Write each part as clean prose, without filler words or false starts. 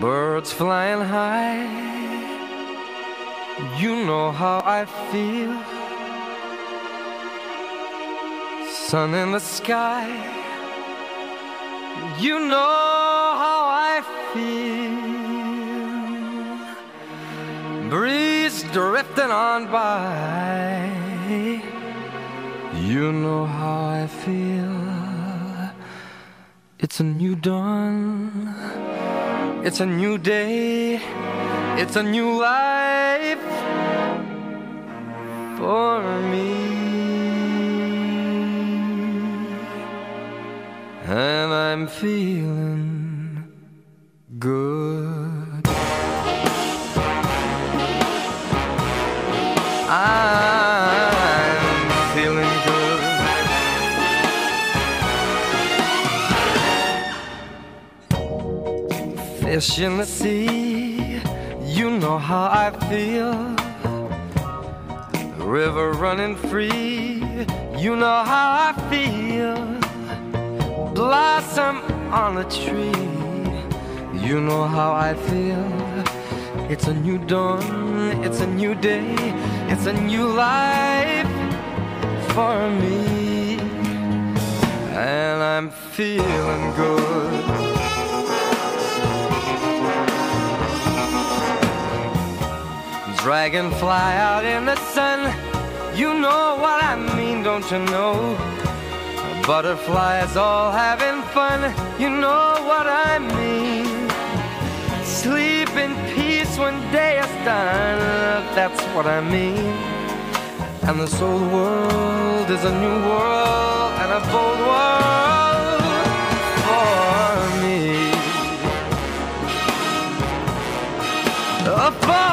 Birds flying high, you know how I feel. Sun in the sky, you know how I feel. Breeze drifting on by, you know how I feel. It's a new dawn, it's a new day, it's a new life for me. And I'm feeling good. I'm feeling good. Fish in the sea, you know how I feel. The river running free, you know how I feel. Blossom on a tree, you know how I feel. It's a new dawn, it's a new day, it's a new life for me. And I'm feeling good. Dragonfly out in the sun, you know what I mean, don't you know? Butterflies all having fun, you know what I mean. Sleep in peace when day is done, that's what I mean. And this old world is a new world and a bold world for me. For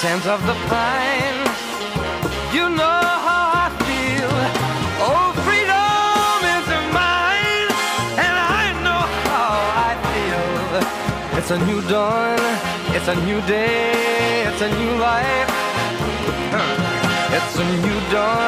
scent of the pine, you know how I feel. Oh, freedom is mine, and I know how I feel. It's a new dawn, it's a new day, it's a new life. It's a new dawn,